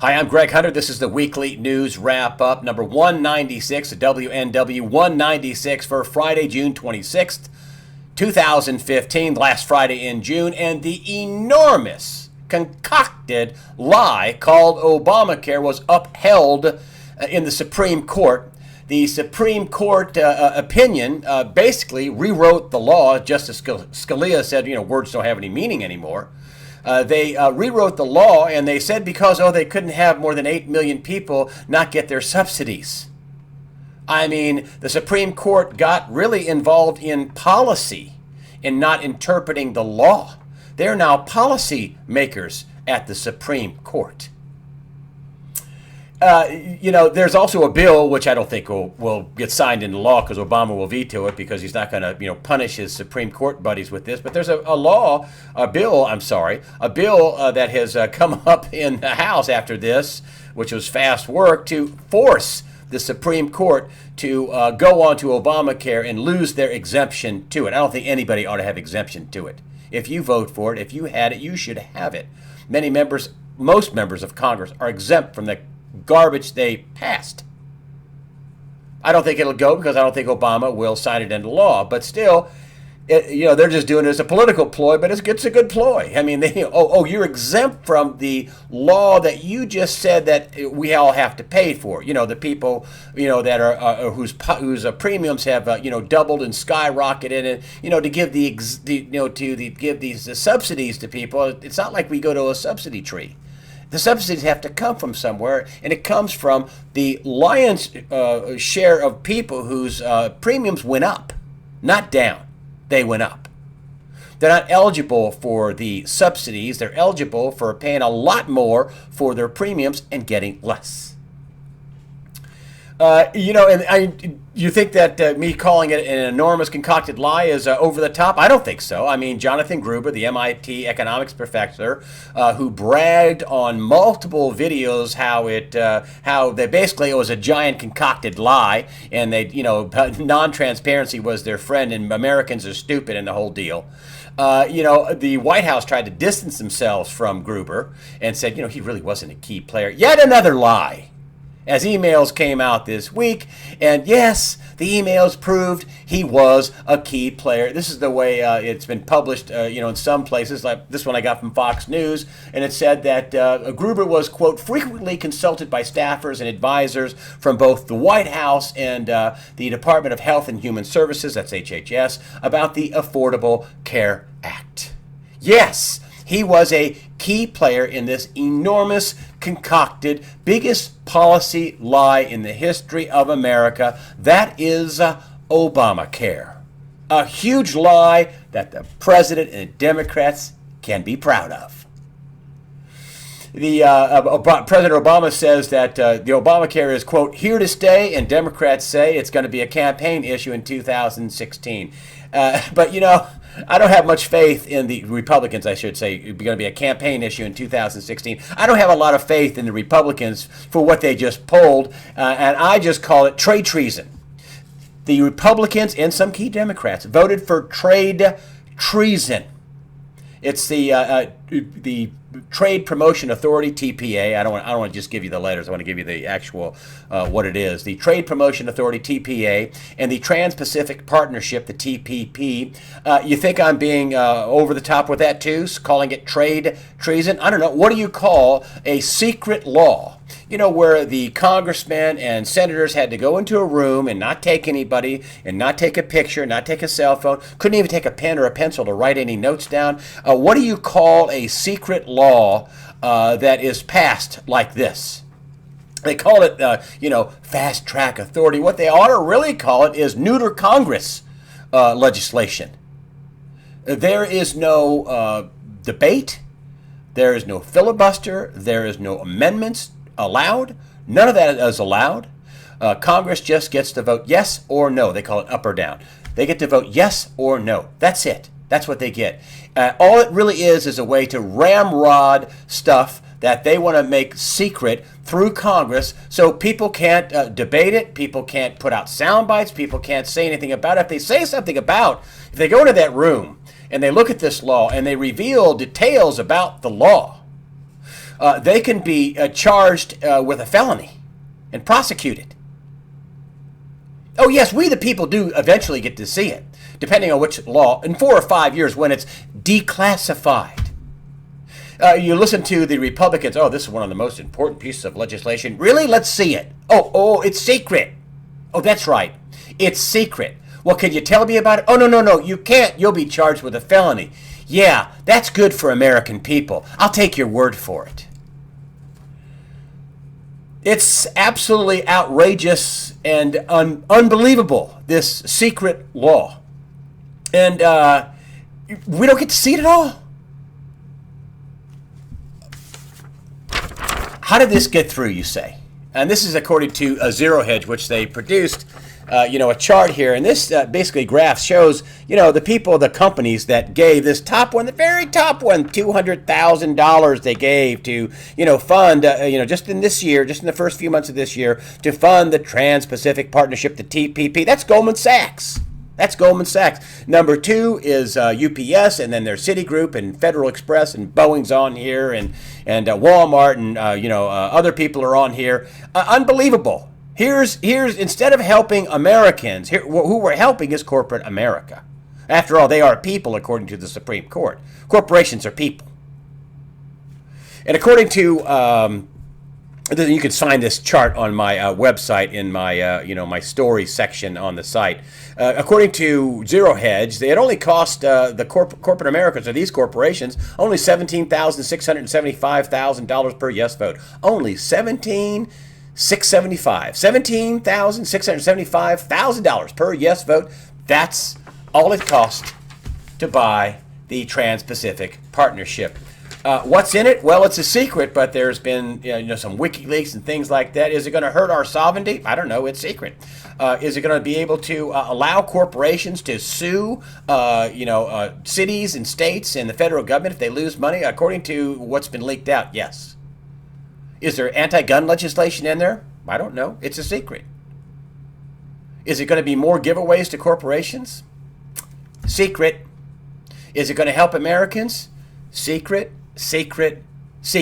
Hi, I'm Greg Hunter. This is the weekly news wrap-up, number 196, the WNW 196 for Friday, June 26th, 2015, last Friday in June, and the enormous, concocted lie called Obamacare was upheld in the Supreme Court. The Supreme Court opinion basically rewrote the law. Justice Scalia said, words don't have any meaning anymore. They rewrote the law, and they said because, they couldn't have more than 8 million people not get their subsidies. I mean, the Supreme Court got really involved in policy and not interpreting the law. They're now policy makers at the Supreme Court. There's also a bill which I don't think will get signed into law because Obama will veto it because he's not going to, punish his Supreme Court buddies with this. But there's a bill that has come up in the House after this, which was fast work, to force the Supreme Court to go on to Obamacare and lose their exemption to it. I don't think anybody ought to have exemption to it. If you vote for it, if you had it, you should have it. Most members of Congress are exempt from the garbage they passed. I don't think it'll go because I don't think Obama will sign it into law. But still, they're just doing it as a political ploy, but it's a good ploy. I mean, you're exempt from the law that you just said that we all have to pay for. The people, that are whose premiums have doubled and skyrocketed, and to give these subsidies to people. It's not like we go to a subsidy tree. The subsidies have to come from somewhere, and it comes from the lion's share of people whose premiums went up, not down. They went up. They're not eligible for the subsidies. They're eligible for paying a lot more for their premiums and getting less. You think that me calling it an enormous concocted lie is over the top? I don't think so. I mean, Johnathan Gruber, the MIT economics professor, who bragged on multiple videos how it was a giant concocted lie, and non-transparency was their friend, and Americans are stupid, and the whole deal. The White House tried to distance themselves from Gruber and said, he really wasn't a key player. Yet another lie. As emails came out this week, and yes, the emails proved he was a key player. This is the way it's been published, in some places, like this one I got from Fox News, and it said that Gruber was, quote, frequently consulted by staffers and advisors from both the White House and the Department of Health and Human Services, that's HHS, about the Affordable Care Act. Yes, he was a key player in this enormous, concocted, biggest policy lie in the history of America. That is Obamacare. A huge lie that the president and Democrats can be proud of. President Obama says that the Obamacare is, quote, here to stay, and Democrats say it's going to be a campaign issue in 2016. But, I don't have much faith in the Republicans, I should say. It's going to be a campaign issue in 2016. I don't have a lot of faith in the Republicans for what they just pulled, and I just call it trade treason. The Republicans and some key Democrats voted for trade treason. It's the Trade Promotion Authority, TPA. I don't want to just give you the letters. I want to give you the actual what it is. The Trade Promotion Authority, TPA, and the Trans-Pacific Partnership, the TPP. You think I'm being over the top with that too, calling it trade treason? I don't know. What do you call a secret law? Where the congressmen and senators had to go into a room and not take anybody, and not take a picture, not take a cell phone, couldn't even take a pen or a pencil to write any notes down. What do you call a secret law that is passed like this? They call it, fast track authority. What they ought to really call it is neuter Congress legislation. There is no debate. There is no filibuster. There is no amendments allowed. None of that is allowed. Congress just gets to vote yes or no. They call it up or down. They get to vote yes or no. That's it. That's what they get. All it really is a way to ramrod stuff that they want to make secret through Congress so people can't debate it, people can't put out sound bites, people can't say anything about it. If they say something if they go into that room and they look at this law and they reveal details about the law, they can be charged with a felony and prosecuted. Oh, yes, we the people do eventually get to see it, depending on which law, in 4 or 5 years when it's declassified. You listen to the Republicans, oh, this is one of the most important pieces of legislation. Really? Let's see it. Oh, it's secret. Oh, that's right. It's secret. Well, can you tell me about it? Oh, no, you can't. You'll be charged with a felony. Yeah, that's good for American people. I'll take your word for it. It's absolutely outrageous and unbelievable, this secret law. And we don't get to see it at all. How did this get through, you say? And this is according to Zero Hedge, which they produced, a chart here. And this basically graph shows, the people, the companies that gave this top one, the very top one, $200,000 they gave to, fund, just in this year, just in the first few months of this year, to fund the Trans-Pacific Partnership, the TPP. That's Goldman Sachs. Number 2 is UPS, and then there's Citigroup and Federal Express and Boeing's on here, and Walmart, and other people are on here. Unbelievable. Here's instead of helping Americans, who we're helping is corporate America. After all, they are people, according to the Supreme Court. Corporations are people. And according to you can find this chart on my website in my my stories section on the site. According to Zero Hedge, it only cost the corporate Americans, or these corporations, only $17,675,000 per yes vote. Only $17,675,000 per yes vote. That's all it cost to buy the Trans-Pacific Partnership. What's in it? Well, it's a secret, but there's been some WikiLeaks and things like that. Is it going to hurt our sovereignty? I don't know. It's secret. Is it going to be able to allow corporations to sue cities and states and the federal government if they lose money? According to what's been leaked out, yes. Is there anti-gun legislation in there? I don't know. It's a secret. Is it going to be more giveaways to corporations? Secret. Is it going to help Americans? Secret. Secret. Is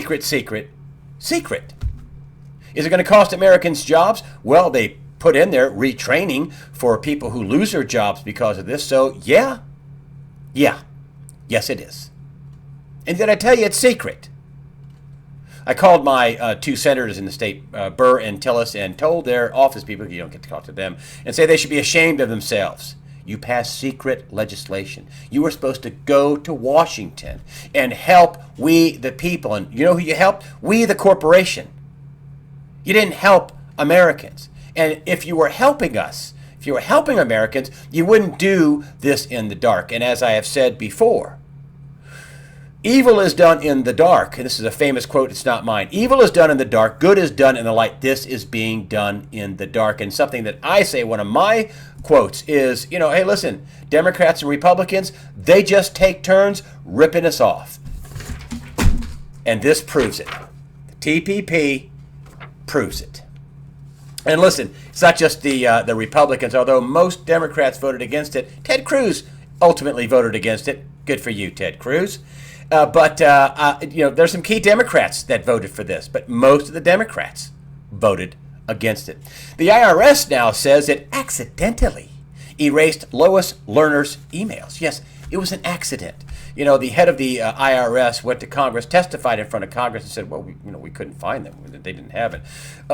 it going to cost Americans jobs? Well, they put in there retraining for people who lose their jobs because of this. So, yes, it is. And did I tell you it's secret? I called my 2 senators in the state, Burr and Tillis, and told their office people, you don't get to talk to them, and say they should be ashamed of themselves. You passed secret legislation. You were supposed to go to Washington and help we the people. And you know who you helped? We the corporation. You didn't help Americans. And if you were helping us, if you were helping Americans, you wouldn't do this in the dark. And as I have said before, evil is done in the dark. And this is a famous quote, it's not mine. Evil is done in the dark, good is done in the light. This is being done in the dark. And something that I say, one of my quotes is, hey, listen, Democrats and Republicans, they just take turns ripping us off. And this proves it. The TPP proves it. And listen, it's not just the Republicans, although most Democrats voted against it. Ted Cruz ultimately voted against it. Good for you, Ted Cruz. But there's some key Democrats that voted for this, but most of the Democrats voted against it. The IRS now says it accidentally erased Lois Lerner's emails. Yes, it was an accident. The head of the IRS went to Congress, testified in front of Congress, and said, well, we couldn't find them. They didn't have it.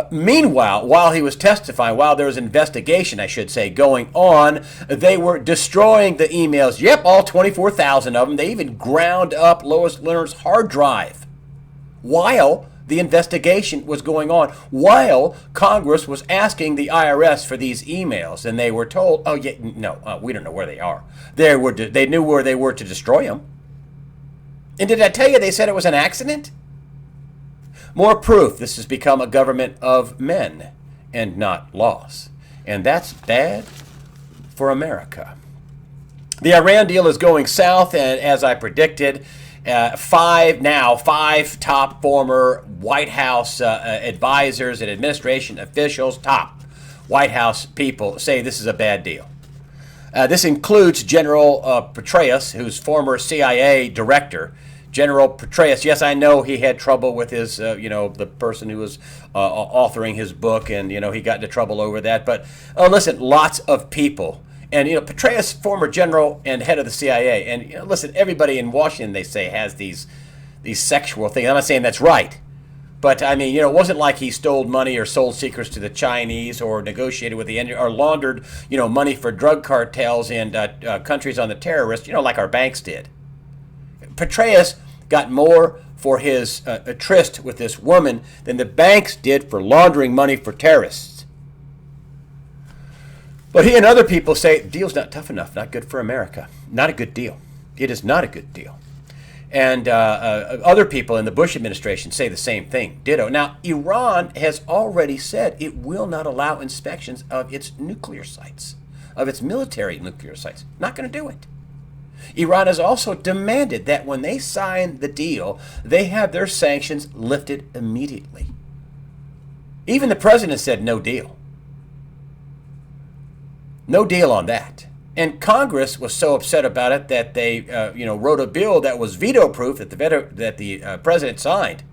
Meanwhile, while he was testifying, while there was an investigation, I should say, going on, they were destroying the emails. Yep, all 24,000 of them. They even ground up Lois Lerner's hard drive while the investigation was going on, while Congress was asking the IRS for these emails, and they were told, we don't know where they are. They knew where they were to destroy them. And did I tell you they said it was an accident? More proof this has become a government of men and not laws. And that's bad for America. The Iran deal is going south, and as I predicted, five top former White House advisors and administration officials, top White House people, say this is a bad deal. This includes General Petraeus, who's former CIA director, General Petraeus. Yes, I know he had trouble with his, the person who was authoring his book, and he got into trouble over that. But listen, lots of people, and Petraeus, former general and head of the CIA, and listen, everybody in Washington, they say, has these sexual things. I'm not saying that's right. But, I mean, it wasn't like he stole money or sold secrets to the Chinese or negotiated with or laundered, money for drug cartels and countries on the terrorists, like our banks did. Petraeus got more for his tryst with this woman than the banks did for laundering money for terrorists. But he and other people say the deal's not tough enough, not good for America. Not a good deal. It is not a good deal. And other people in the Bush administration say the same thing, ditto. Now, Iran has already said it will not allow inspections of its nuclear sites, of its military nuclear sites. Not going to do it. Iran has also demanded that when they sign the deal, they have their sanctions lifted immediately. Even the president said no deal. No deal on that. And Congress was so upset about it that they, wrote a bill that was veto-proof that the president signed,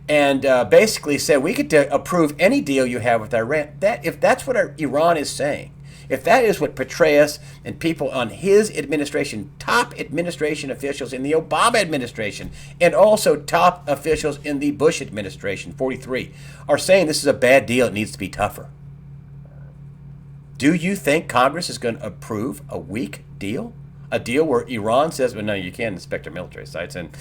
and basically said we get to approve any deal you have with Iran. If that's what Iran is saying, if that is what Petraeus and people on his administration, top administration officials in the Obama administration, and also top officials in the Bush administration, 43, are saying this is a bad deal, it needs to be tougher. Do you think Congress is going to approve a weak deal? A deal where Iran says, well, no, you can't inspect our military sites, and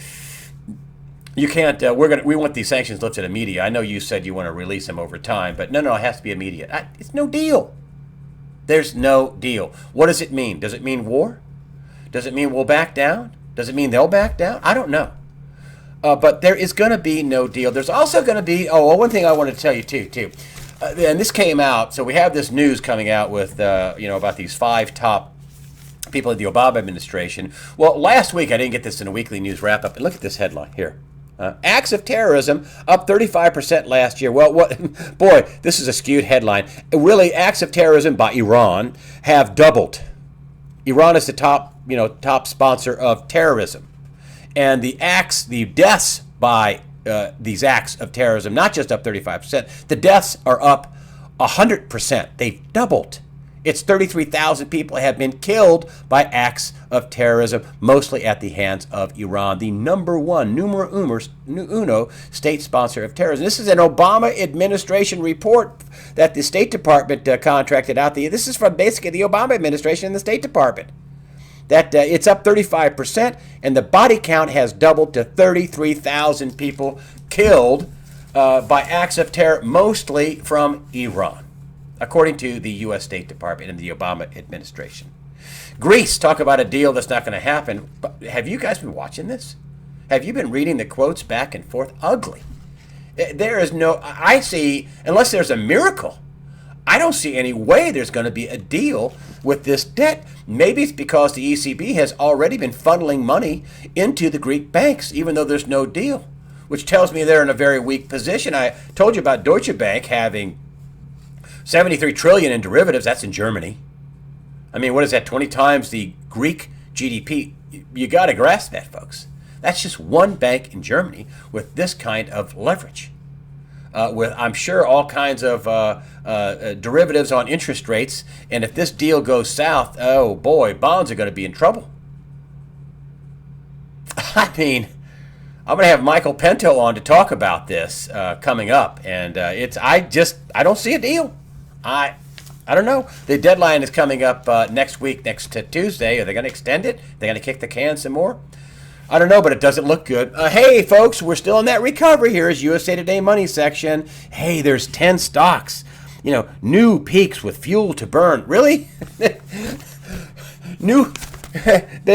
you can't, we want these sanctions lifted immediately. I know you said you want to release them over time, but no, it has to be immediate. It's no deal. There's no deal. What does it mean? Does it mean war? Does it mean we'll back down? Does it mean they'll back down? I don't know. But there is going to be no deal. There's also going to be, one thing I want to tell you too. And this came out, so we have this news coming out with, about these 5 top people in the Obama administration. Well, last week, I didn't get this in a weekly news wrap-up, and look at this headline here. Acts of terrorism up 35% last year. Well, boy, this is a skewed headline. Really, acts of terrorism by Iran have doubled. Iran is the top sponsor of terrorism. And the deaths by these acts of terrorism, not just up 35%, the deaths are up 100%. They've doubled. It's 33,000 people have been killed by acts of terrorism, mostly at the hands of Iran, the number one, numero uno, state sponsor of terrorism. This is an Obama administration report that the State Department contracted out. This is from basically the Obama administration and the State Department. That it's up 35%, and the body count has doubled to 33,000 people killed by acts of terror, mostly from Iran, according to the U.S. State Department and the Obama administration. Greece, talk about a deal that's not going to happen. But have you guys been watching this? Have you been reading the quotes back and forth? Ugly. There is I see, unless there's a miracle, I don't see any way there's going to be a deal with this debt. Maybe it's because the ECB has already been funneling money into the Greek banks, even though there's no deal, which tells me they're in a very weak position. I told you about Deutsche Bank having 73 trillion in derivatives. That's in Germany. I mean, what is that, 20 times the Greek GDP? You got to grasp that, folks. That's just one bank in Germany with this kind of leverage. With, I'm sure, all kinds of derivatives on interest rates. And if this deal goes south, oh boy, bonds are going to be in trouble. I mean, I'm going to have Michael Pinto on to talk about this coming up. And I don't see a deal. I don't know. The deadline is coming up next week, next Tuesday. Are they going to extend it? Are they going to kick the can some more? I don't know, but it doesn't look good. Hey, folks, we're still in that recovery. Here's USA Today Money section. Hey, there's 10 stocks. New peaks with fuel to burn. Really? They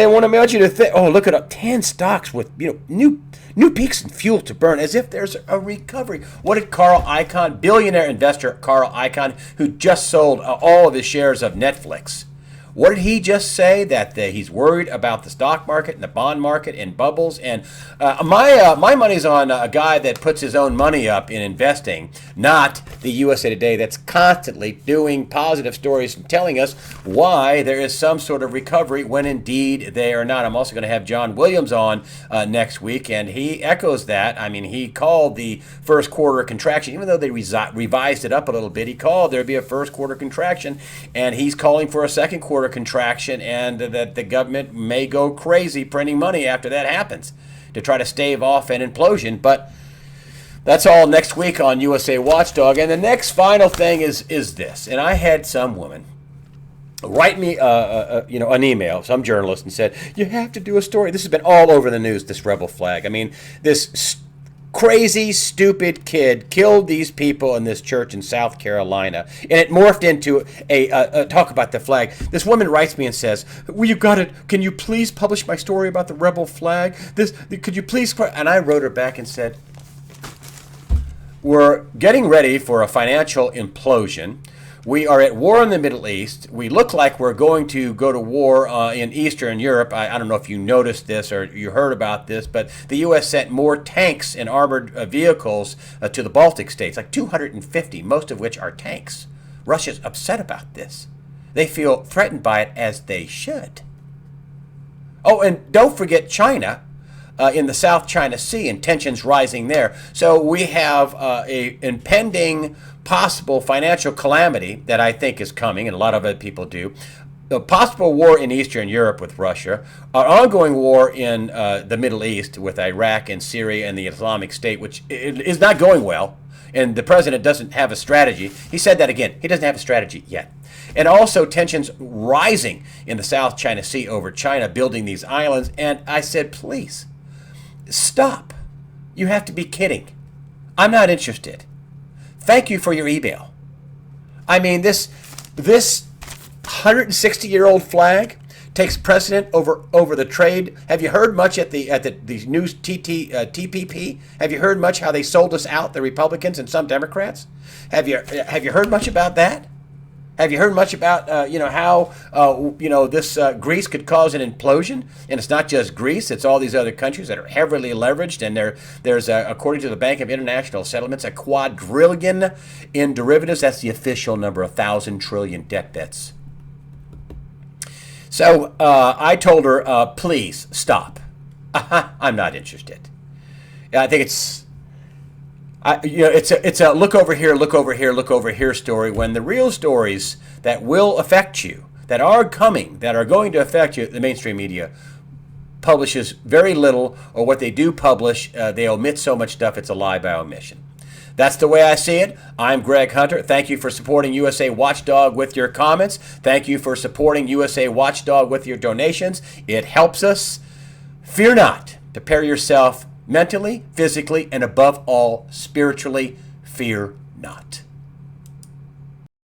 want you to think, look at 10 stocks with, new peaks and fuel to burn, as if there's a recovery. What did Carl Icahn, billionaire investor Carl Icahn, who just sold all of his shares of Netflix, What did he just say? That he's worried about the stock market and the bond market and bubbles. And my money's on a guy that puts his own money up in investing, not the USA Today that's constantly doing positive stories and telling us why there is some sort of recovery when indeed they are not. I'm also going to have John Williams on next week, and he echoes that. I mean, he called the first quarter contraction, even though they revised it up a little bit. He called there'd be a first quarter contraction, and he's calling for a second quarter contraction, and that the government may go crazy printing money after that happens to try to stave off an implosion. But that's all next week on USA Watchdog. And the next final thing is this. And I had some woman write me an email, some journalist, and said, you have to do a story. This has been all over the news, this rebel flag. I mean, this crazy, stupid kid killed these people in this church in South Carolina, and it morphed into a talk about the flag. This woman writes me and says, well, you got it. Can you please publish my story about the rebel flag? Could you please? And I wrote her back and said, we're getting ready for a financial implosion. We are at war in the Middle East. We look like we're going to go to war in Eastern Europe. I don't know if you noticed this or you heard about this, but the U.S. sent more tanks and armored vehicles to the Baltic states, like 250, most of which are tanks. Russia's upset about this. They feel threatened by it, as they should. Oh, and don't forget China. In the South China Sea, and tensions rising there. So we have a impending possible financial calamity that I think is coming, and a lot of other people do. The possible war in Eastern Europe with Russia, an ongoing war in the Middle East with Iraq and Syria and the Islamic State, which is not going well, and the president doesn't have a strategy. He said that again. He doesn't have a strategy yet. And also tensions rising in the South China Sea over China building these islands. And I said, please, stop. You have to be kidding. I'm not interested. Thank you for your email. I mean, this 160-year-old flag takes precedent over the trade. Have you heard much at the news TPP? Have you heard much how they sold us out, the Republicans and some Democrats? Have you heard much about that? Have you heard much about how this Greece could cause an implosion? And it's not just Greece; it's all these other countries that are heavily leveraged. And there's according to the Bank of International Settlements, a quadrillion in derivatives. That's the official number, 1,000 trillion debt bets. So I told her, please stop. I'm not interested. I think it's a look over here, look over here, look over here story, when the real stories that will affect you, that are coming, that are going to affect you, the mainstream media publishes very little, or what they do publish, they omit so much stuff, it's a lie by omission. That's the way I see it. I'm Greg Hunter. Thank you for supporting USA Watchdog with your comments. Thank you for supporting USA Watchdog with your donations. It helps us. Fear not. Prepare yourself mentally, physically, and above all, spiritually. Fear not.